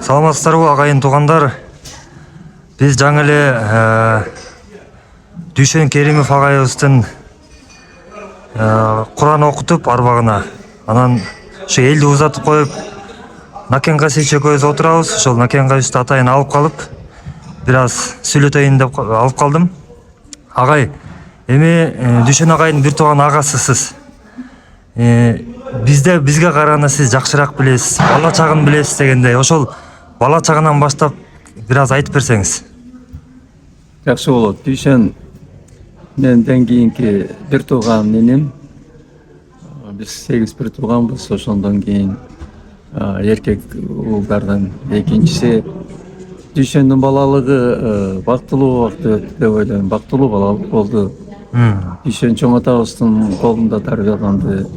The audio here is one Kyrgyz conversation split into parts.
Саламатсыздарбы агайын туугандар. Биз жаңы эле Дүйшөн Керимов агайыбыздын Куран окутуп арбагына. Анан ушу элди узатып коюп, Накен Касич экөөбүз отурабыз. Ошол Накен Касичти атайын алып калып, бир аз сүйлөтөйүн деп алып калдым. Агай, эми Дүйшөн агайдын бир тууган агасысыз. Бизге караганда сиз жакшыраак билесиз, бала чагын билесиз дегендей. Ошол бала чагынан баштап бир аз айтып берсеңиз. Жакшы болот. Дүйшөн менден кийинки бир тууган иним. Биз 8 бир тууганбыз. Ошондон кийин эркек уулдардан экинчиси. Дүйшөндүн балалыгы бактылуу өтүп деп ойлойм. Бактылуу балалык болду. Дүйшөн чоң атабыздын колунда тарбияланды.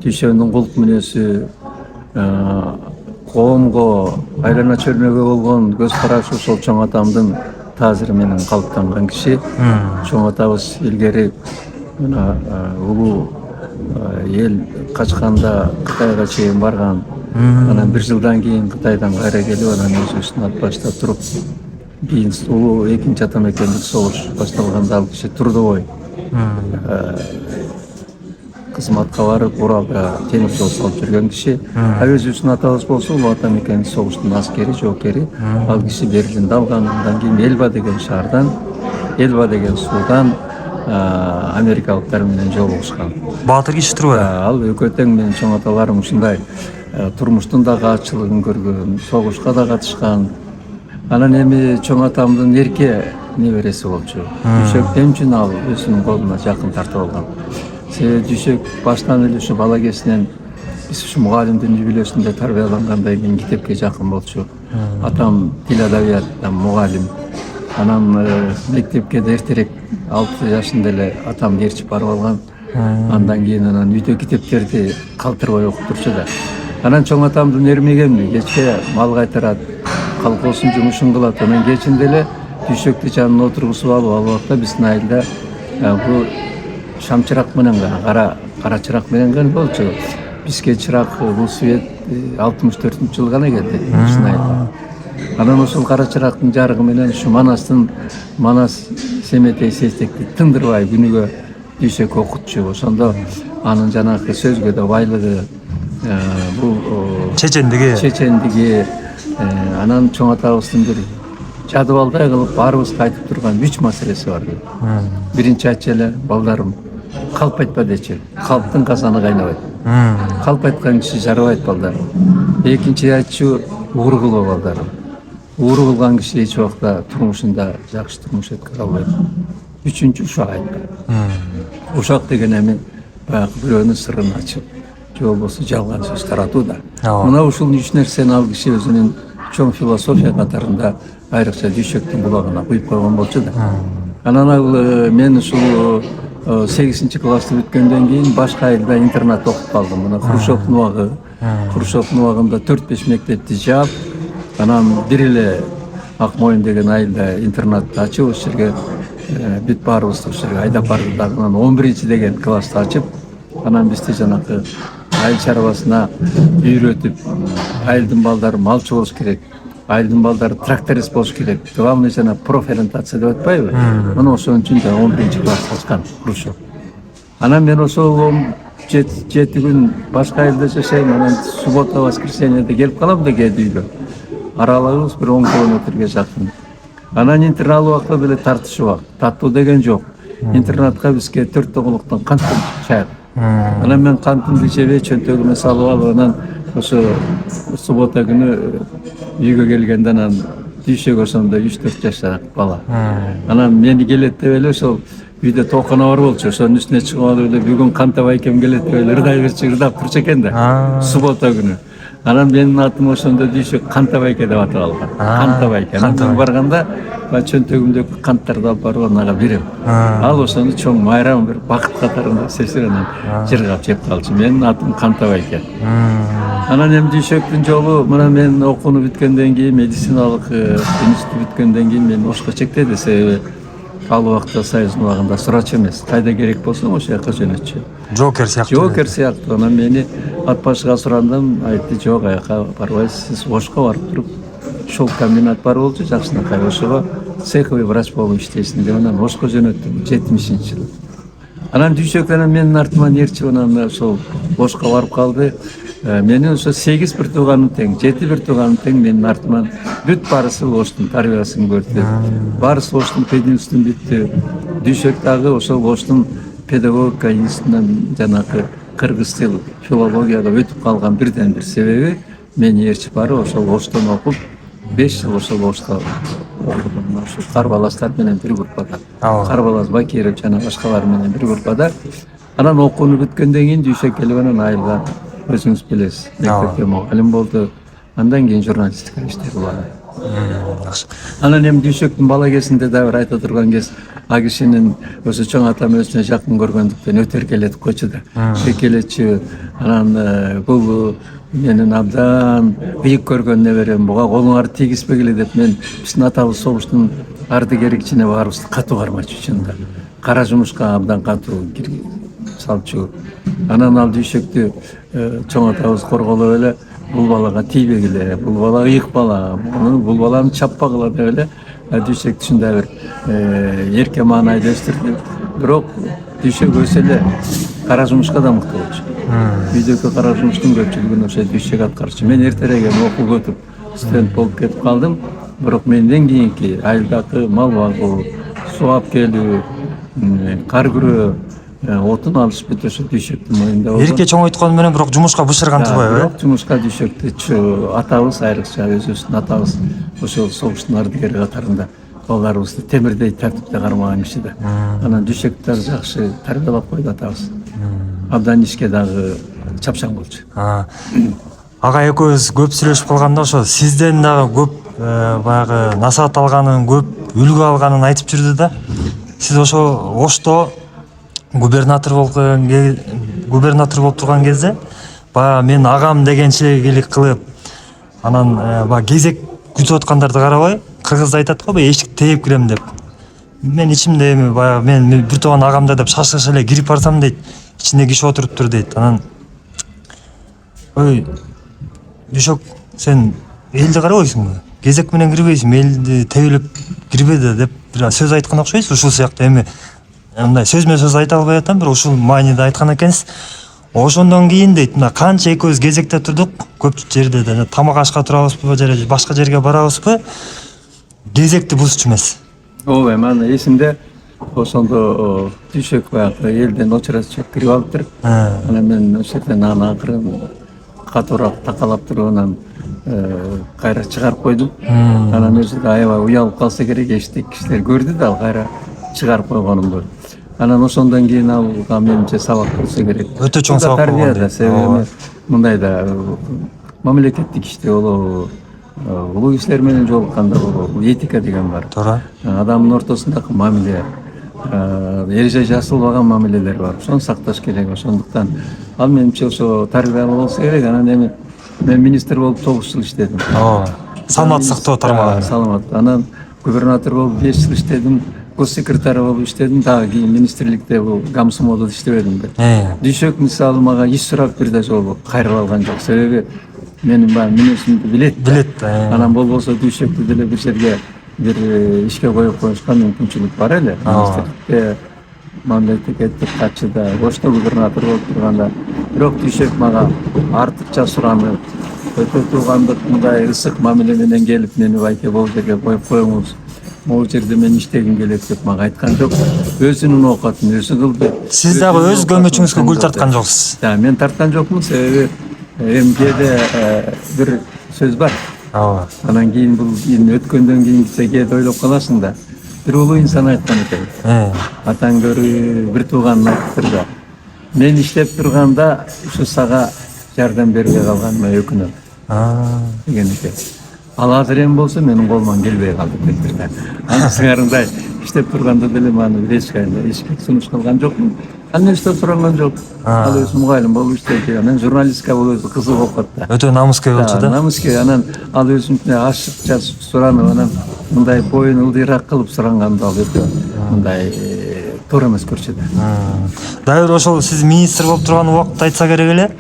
Дүйшөндүн кулк мүнөзү, коомго, айлана чөлмөгө болгон көз карашы ошол чоң атамдын таасири менен калыптанган киши. Чоң атабыз илгери улуу эл качканда Кытайга чейин барган. Анан бир жылдан кийин Кытайдан кайра келип, анан өзүбүздүн ат башта туруп, кийин улуу экинчи ата мекендик согуш башталганда ал киши трудовой кызматка барып, Уралга темир жол салып жүргөн киши. Өзүбүздүн атабыз болсо, улуу ата мекендик согуштун аскери, жоокери. Ал киши Берлинди алган, андан кийин Элба деген шаардан, Элба деген суудан америкалыктар менен жолугушкан. Баатыр киши турбайбы? Ал экөө тең менен чоң аталарым ушундай турмуштун да каатчылыгын көргөн, согушка да катышкан. Анан эми чоң атамдын эрке небереси болчу. Дүйшөк эмчин ал өзүнүн колуна жакын тартып алган. Себеби Дүйшөк баштан эле ушу бала кезинен биз ушу мугалимдин үй бүлөсүндө тарбиялангандан кийин китепке жакын болчу. Атам тил адабияттан мугалим. Анан мектепке да эртерээк 6 жашында эле атам ээрчип барып алган. Андан кийин үйдө китептерди калтырбай окуп турчу да. Анан чоң атамдын эрмегенби, кечке мал кайтарат, колхоздун жумушун кылат. Анан кечинде эле Дүйшөктү жанына отургузуп алып, ал убакта биздин айылда бул шамчырак менен кара чырак менен гана болчу. Бизге чырак бул свет 64-жылы гана келди биздин айылга. Анан ошол кара чырактын жарыгы менен ушу Манас Семетей Сестекти тындырбай күнүгө Дүйшөк окутчу. Ошондо анын жанагы сөзгө да байлыгы, бул чечендиги, анан чоң атабыздын бир жадыбалдай кылып баарыбызга айтып турган 3 маселеси бар. Биринчи айтчу эле, балдарым, калп айтпа дечи. Калптын казаны кайнабайт. Калп айткан киши жарабайт, балдарым. Экинчи айтчу, ууру кылба, балдарым. Ууру кылган киши эч убакта турмушунда жакшы турмуш өткөрө албайт. Үчүнчү, ушак айтпа. Ушак деген эми баягы бирөөнүн сырын ачып, же болбосо жалган сөз таратуу да. Мына ушул 3 нерсени ал киши өзүнүн чоң философия катарында айрыкча Дүйшөктүн булагына куюп койгон болчу да. Анан мен ушул 8-классты бүткөндөн кийин башка айылда интернат окуп калдым. Мына Хрущевдун убагында 4-5 мектепти жаап, анан бир эле Акмойын деген айылда интернатты ачып, ошол жерге бүт баарыбызды ошол жерге айдап барды дагы. Анан 11 деген классты ачып, анан бизди жанагы айыл чарбасына үйрөтүп, айылдын балдары малчы болуш керек, айылдын балдары тракторист болуш керек. Главный жана профориентация деп атпайбы? Мына ошон үчүн 11-класс ачкан Хрущев. Анан мен ошол 7 күн башка айылда жашайм, анан суббота, воскресеньеде келип калам да кээде үйгө. Аралыгыбыз бир 10 километрге жакын. Анан интернат убакта деле тартышып, таттуу деген жок. Интернатка бизге 4 тоголуктан кант чаап. Анан мен кантымды жебей чөнтөгүмө салып алып, анан ошо суббота күнү үйгө келгенде анан Дүйшөк ошондо 3-4 жашар бала. Анан мени келет деп эле ошол үйдө тоокана бар болчу. Ошонун үстүнө чыгып алып эле бүгүн Кантабай экем келет деп эле ырдап турчу экен да. Суббота күнү. Анан менин атым ошондо Дүйшөк Кантабайке деп атап алган. Кантабайке. Анан барганда чөнтөгүмдөгү канттарды алып барып анага берем. Ал ошону чоң майрам бир бакыт катарында сезип анан жыргап жеп калчу. Менин атым Кантабайке. Анан эми Дүйшөктүн жолу мына мен окууну бүткөндөн кийин, медициналык институт бүткөндөн кийин мен Ошко чектеди. Себеби ал убакта Союздун убагында сурач эмес. Кайда керек болсо ошол жака жөнөтчү. Жокер сыяктуу. Анан мени ат башыга сурандым, айтты, жок, аяка барбайсыз, сиз Ошко барып туруп шелк комбинат бар болчу Жакшынакай, ошого цеховый врач болуп иштейсиң деп анан Ошко жөнөттүм 70-жылы. Анан Дүйшөк анан менин артыман ээрчип анан ошол Ошко барып калды. Менин ошо 8 бир тууганым тең, 7 бир тууганым тең менин артыман бүт барысы Оштун тарбиясын көрдү. Барысы Оштун пединститутун бүттү. Дүйшөк дагы ошол Оштун педагогика институтунан жанагы кыргыз тил филологияга өтүп калган бирден бир себеби мени ээрчип барып ошол Оштон окуп 5 жыл ошол Ошто окудум. Ошол Карбаластар менен бир группада. Карбалас Бакиров жана башкалар менен бир группада. Анан окууну бүткөндөн кийин Дүйшөк келип анан айылга өзүңүз билесиз, мектепте мугалим болду. Андан кийин журналистика иштеп улады. Анан эми Дүйшөктүн бала кезинде да бир айта турган кез, а кишинин өзү чоң атам өзүнө жакын көргөндүктөн өтө эркелетип койчу да. Эркелетчү. Анан бул менин абдан бийик көргөн неберем, буга колуңарды тийгизбегиле деп мен биздин атабыз согуштун ардыгери кичине баарыбызды катуу кармачу чынында. Кара жумушка абдан катуу салчу. Анан ал Дүйшөктү чоң атабыз корголоп эле бул балага тийбегиле, бул бала ыйык бала, бул баланы чаппагыла деп эле Дүйшөк ушундай бир эрке маанайда өстүрдү. Бирок Дүйшөк өсө эле кара жумушка да мыкты болчу. Үйдөгү кара жумуштун көпчүлүгүн ошо Дүйшөк аткарчу. Мен эртерээк окууга өтүп студент болуп кетип калдым. Бирок менден кийинки айылдагы мал багуу, суу алып келүү, кар күрөө, отун алыш бүт ошо Дүйшөктүн мойнунда болду. Эрке чоңойткону менен бирок жумушка бышырган турбайбы? Бирок жумушка Дүйшөктү атабыз айрыкча өзүбүздүн атабыз ошол согуштун ардыгери катарында балдарыбызды темирдей тартипте кармаган киши да. Анан Дүйшөктү жакшы тарбиялап койду атабыз. Абдан ишке дагы чапшаң болчу. Ага экөөбүз көп сүйлөшүп калганда ошо сизден дагы көп баягы насаат алганын, көп үлгү алганын айтып жүрдү да. Сиз ошо Ошто губернатор болуп турган кезде баягы мен агам дегенчилик кылып, анан баягы кезек күтүп аткандарды карабай, кыргызда айтат го, эшик тээп кирем деп. Мен ичимде эми баягы мен бир тууган агамда деп шашыш эле кирип барсам дейт, ичинде киши отуруптур дейт. Анан ой Дүйшөк, сен элди карабайсыңбы? Кезек менен кирбейсиңби? Элди тебилип кирбеди деп бир сөз айткан окшойсуз. Ушул сыяктуу эми мындай сөзмө сөз айта албай атам, бирок ушул мааниде айткан экенсиз. Ошондон кийин дейт, мына канча экөөбүз кезекте турдук, көп жерде да тамак ашка турабызбы же башка жерге барабызбы, кезекти бузчу эмес. Ооба, мана эсимде ошондо Дүйшөк баягы элден очередчип кирип алыптыр. Анан мен ошол жерден аны акырын катуураак такалап туруп анан кайра чыгарып койдум. Анан өзү да аябай уялып калса керек, эчтек кишилер көрдү да ал кайра чыгарып койгонумду. Анан ошондон кийин алга менимче сабак болсо керек. Өтө чоң сабак болгон. Себеби мындай да мамлекеттик иште болобу, улуу кишилер менен жолукканда болобу, этика деген бар. Туура. Адамдын ортосундагы мамиле, эреже жасалбаган мамилелер бар. Ошону сакташ керек. Ошондуктан ал менимче ошо тарбиялуу болсо керек. Анан эми мен министр болуп 9 жыл иштедим. Саламат сактоо тармагында. Саламат. Анан губернатор болуп 5 жыл иштедим. Госсекретарь болуп иштедим. Дагы кийин министрликте бул Гамсумоодо иштебедим да. Дүйшөк мисалы мага иш сурап бир да жолу кайрыла алган жок. Себеби менин баягы мүнөзүмдү билет. Анан болбосо Дүйшөктү деле бир жерге бир ишке коюп коюшка мүмкүнчүлүк бар эле. Министрликте мамлекеттик катчыда, Ошто губернатор болуп турганда. Бирок Дүйшөк мага артыкча суранып, өтө туугандык мындай ысык мамиле менен келип мени байке бул жерге коюп коюңуз. Могу жерде мен иштегим келет деп мага айткан жок. Өзүнүн оокатын өзү кылды. Сиз дагы өз көмөчүңүзгө гүл тарткан жоксуз. Мен тарткан жокмун, себеби МГде бир сөз бар. Анан кийин бул өткөндөн кийин кээде ойлоп каласың да. Бир улуу инсан айткан экен. Атаң көрү бир тууганын айтыптыр да. Мен иштеп турганда ушу сага жардам бербей калганыма өкүнөм. Деген экен. Ал азыр эми болсо менин колуман келбей калды дептир да. Анын сыңарындай иштеп турганда деле маны эч сунуш кылган жокмун. Андан эчтеке суранган жок. Ал өзү мугалим болуп иштейт. Анан журналистика бул өзү кызык окуп да. Өтө намыскер болчу да. Намыскер. Анан ал өзүнүн ашыкча суранып, анан мындай боюн ылдыйраак кылып суранганды ал өтө мындай туура эмес көрчү да. Дайыр ошол сиз министр болуп турган убакытта айтса керек эле.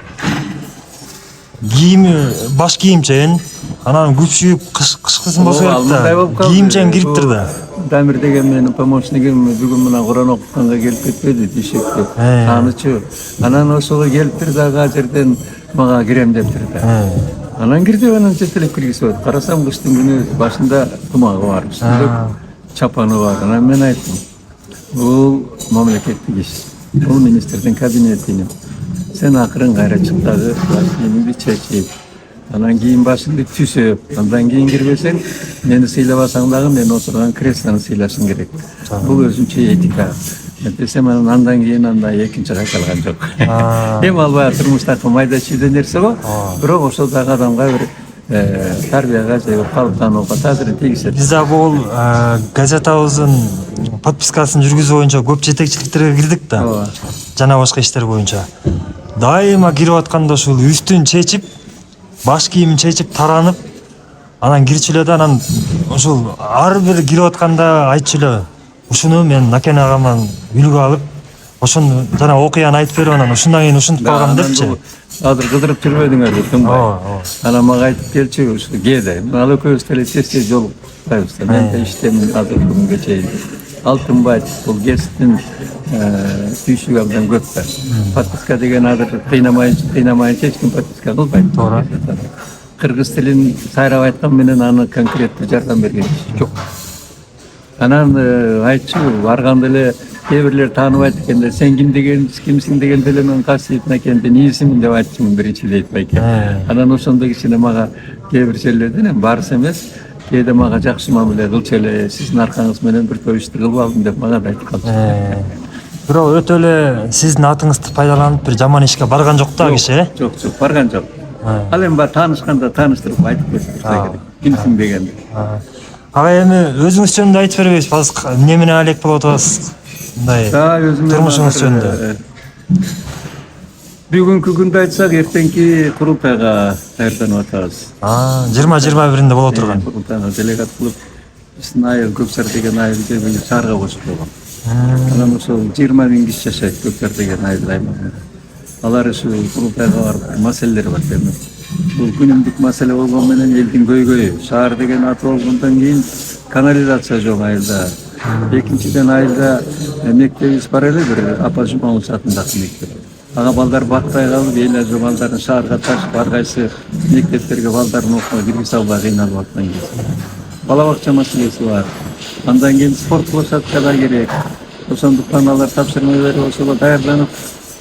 кийими баш кийимчен анан күпчүйүп кышкысын болсо керек Мындай болуп да калды. кийимчен кириптир да. Дамир деген менин помощнигим бүгүн мына Куран окутканга келип кетпеди дишекте. Таанычы. Анан ошого келиптир дагы ал жерден мага кирем дептир да. Анан кирди, анан жетелеп киргизип атат. Карасам кыштын күнү башында тумагы бар, үстүндө чапаны бар. Анан мен айттым, бул мамлекеттик иш. Бул министрдин кабинетинин. Сен акырын кайра чык дагы кийимиңди чечип, анан кийин башыңды түзөп, андан кийин кирбесең, мени сыйлабасаң дагы мен отурган креслону сыйлашың керек. Бул өзүнчө этика. Десем андан кийин андай экинчи кайталган жок. Эми албай турмуштагы майда чүйдө нерсе го, бирок ошол дагы адамга бир тарбияга же калыптанууга таасирин тийгизет. Биз да бул газетабыздын подпискасын жүргүзүү боюнча көп жетекчиликтерге кирдик да. Жана башка иштер боюнча. Дайыма кирип атканда ушул үстүн чечип, баш кийимин чечип таранып, анан кирчүлө да, анан ушул ар бир кирип атканда айтчүлө. Ушуну мен Накен агаман үлгү алып, ошону жана окуяны айтып берип, анан ушундан кийин ушинтип калгам депчи. Азыр кыдырып жүрбөдүңөрбү, тынбай. Анан мага айтып келчү, ушу кээде. Ал экөөбүз деле тез жолугубуз. Мен да иштемин азыр бүгүнгө чейин. Алтынбай бул кесиптин түйшүгү абдан көп да. Подписка деген азыр кыйнамайынча эч ким подписка кылбайт. Туура. Кыргыз тилин сайрап айткан менен аны конкреттүү жардам берген жок. Анан айтчу, барганда эле кээ бирлер тааныбайт экен, сен кимсиң дегенде эле мен Касиев Накендин ийисимин деп айтчумун биринчи дейт байке. Анан ошондо кичине мага кээ бир жерлерден эми барысы эмес, кээде мага жакшы мамиле кылчу эле, сиздин аркаңыз менен бир топ ишти кылып алдым деп мага да айтып калчу. Бирок өтө эле сиздин атыңызды пайдаланып бир жаман ишке барган жок да киши, Жок, барган жок. Ал эми бар таанышканда тааныштырып айтып берсе керек. Кимсиң дегенди. Ага, эми өзүңүз жөнүндө айтып бербейсиз, азыр эмне менен алек болуп атасыз? Мындай турмушуңуз жөнүндө. Бүгүнкү күндү айтсак, эртеңки курултайга даярданып атабыз. 20-21-inde боло турган. Курултайга делегат кылып, биздин айыл Көксар деген айыл жерин шаарга кошуп койгон. Анан ошол 20 000 киши жашайт Көксар деген айыл аймагында. Алар ушу курултайга барып маселелер бар эми. Бул күнүмдүк маселе болгон менен элдин көйгөйү. Шаар деген аты болгондон кийин канализация жок айылда. Экинчиден айылда мектебибиз бар эле, бир Апа Жумабулович атындагы мектеп. Ага балдар батпай калып, эл азыр балдарын шаарга ташып, ар кайсы мектептерге балдарын окууга киргизе албай кыйналып аткан кез. Бала бакча маселеси бар. Андан кийин спорт площадка да керек. Ошондуктан алар тапшырма берип ошого даярданып,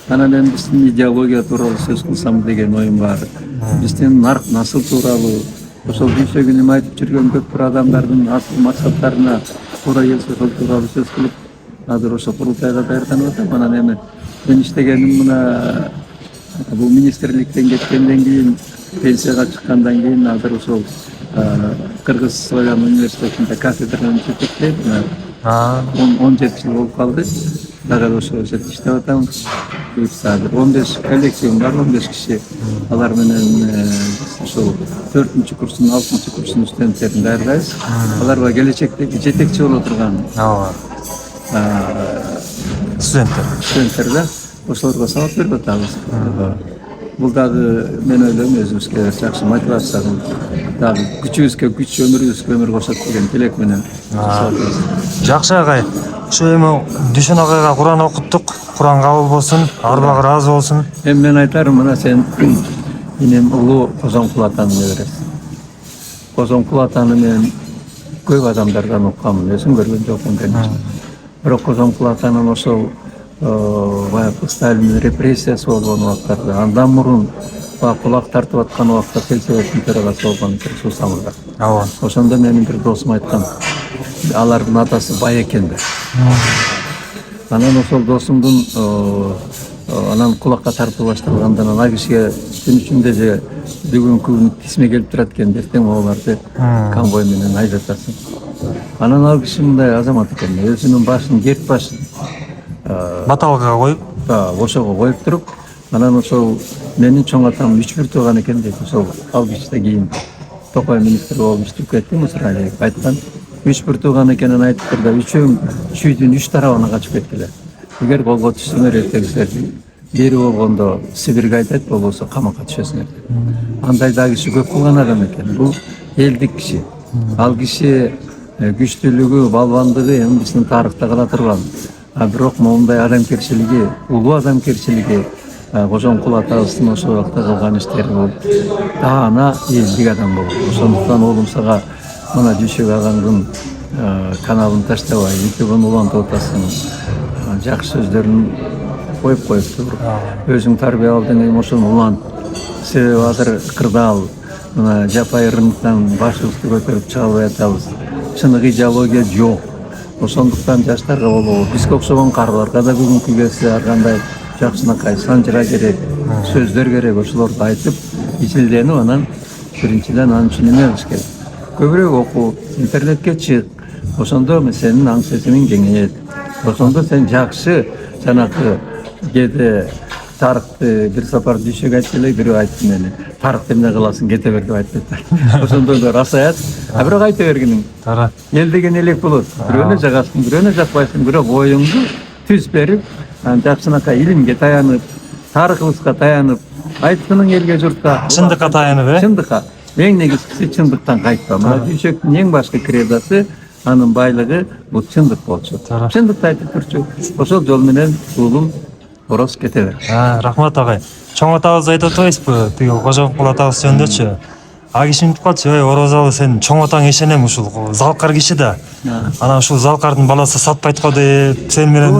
анан эми биздин идеология тууралуу сөз кылсам деген оюм бар. Биздин нарк насыл тууралуу, ошол күйшөгүнүм айтып жүргөн көп бир адамдардын асыл максаттарына туура келсе ошол тууралуу сөз кылып, азыр ошо курултайга даярданып атам. Анан эми мен иштегеним мына бул министрликтен кеткенден кийин, пенсияга чыккандан кийин азыр ошол Кыргыз Славян университетинде кафедраны жетектейм. 17 жыл болуп калды. Дагы ошол жерде иштеп атам. Азыр 15 коллективим бар, 15 киши. Алар менен ошол 4-курстун, 6-курстун студенттерин даярдайбыз. Аларга келечектеги жетекчи боло турган студенттер да ошолорго сабак берип атабыз. Бул дагы мен ойлойм өзүбүзгө жакшы мотивация кылып, дагы күчүбүзгө күч, өмүрүбүзгө өмүр кошот деген тилек менен. Жакшы агай. Ушу эми Дүшөн агайга Куран окуттук. Куран кабыл болсун, арбагы ыраазы болсун. Эми мен айтарым, мына сен менин улуу Козомкул атаны бересиң. Козомкул атаны мен көп адамдардан укканмын, өзүм көргөн жокмун конечно. Бирок Козомкул атанын ошол баягы Сталиндин репрессиясы болгон убактарда, андан мурун кулак тартып аткан убакта Сельсоветтин төрагасы болгон Сусамырда. Ошондо менин бир досум айткан, алардын атасы бай экен да. Анан ошол досумдун анан кулакка тартып башталганда ал кишиге түн ичинде же бүгүнкү күн тисме келип турат экен, эртең аларды конвой менен айдатасың. Анан ал киши мындай азамат экен, өзүнүн башын, керт башын баталга коюп, ошого коюп туруп, анан ошол менин чоң атам 3 тууган экен дейт. Ошол ал кишиде кийин Токай министр болуп иштеп кетти, Мусраев айткан. 3 тууган экенин айтып турда, үчөөң чүйдүн 3 тарабына качып кеткиле. Эгер колго түшсөңөр эртең силер бери болгондо Сибирге айтат, болбосо камакка түшөсүң деп. Андай да киши көп кылган адам экен. Бул элдик киши. Ал киши күчтүүлүгү, балбандыгы эми биздин тарыхта кала турган. Бирок моундай адамгерчилиги, улуу адамгерчилиги Кожомкул атабыздын ошол убакта кылган иштери бул даана элдик адам болду. Ошондуктан оолумсага мына Дүйшөк агаңдын каналын таштабай, ютубун улантып атасың. Жакшы сөздөрүн коюп туруп, өзүң тарбия алдың, эми ошону улант. Себеби азыр кырдаал, мына жапайы рыноктан башыбызды көтөрүп чыга албай атабыз. Чыныгы идеология жок. Ошондуктан жаштарга болобу, бизге окшогон карыларга да бүгүнкү кезде ар кандай жакшынакай санжыра керек, сөздөр керек, ошолорду айтып, изилденип, анан биринчиден анын үчүн эме кылыш керек. Көбүрөөк окуу, интернетке чык. Ошондо сенин аң сезимиң кеңейет. Ошондо сен жакшы жанакы кээде тарыхты бир сапар Дүйшөк айтчу эле, бирөө айтты мени. Тарыхты эмне кыласың, кете бер деп айтты. Ошондо да рас аят. Бирок айта бергиниң. Эл деген элек болот. Бирөөнө жагасың, бирөөнө жакпайсың, бирок оюңду түз берип, жакшынакай илимге таянып, тарыхыбызга таянып, айткының элге журтка. Чындыкка таянып, Чындыкка. Эң негизгиси чындыктан кайтпа. Мына Дүйшөктүн эң башкы кредосы, анын байлыгы бул чындык болчу. Чындыкты айтып турчу. Ошол жол менен уулум ороз кете бер. Рахмат агай. Чоң атабыз айтып атпайсызбы? Тиги Кожомкул атабыз жөнүндөчү. А киши мынтип калчу, Орозалы сен чоң атаң ишенем, ушул залкар киши да. Анан ушул залкардын баласы сатпайт го деп, сен менен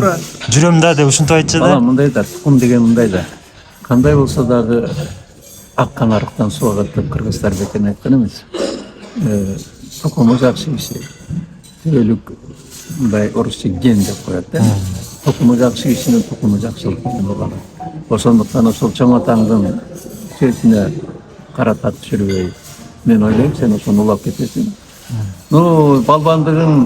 жүрөм да деп ушинтип айтчу да. Балам мындай да, тукум деген мындай да. Кандай болсо дагы ак канарыктан суу агат деп кыргыздар бекер айткан эмес. Тукуму жакшы киши. Түбөлүк мындай орусча ген деп коет да. Тукуму жакшы кишинин тукуму жакшылык болгон. Ошондуктан ошол чоң атаңдын сөзүнө карата түшүрбөй. Мен ойлойм, сен ошону улап кетесиң. Балбандыгың,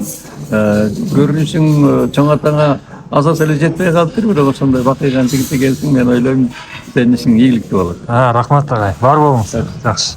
көрүнүшүң чоң атаңа азас эле жетпей калыптыр, бирок ошондой бакыйган жигит экенсиң, мен ойлойм, сенин ишиң ийгиликтүү болот. Рахмат агай. Бар болуңуз. Жакшы.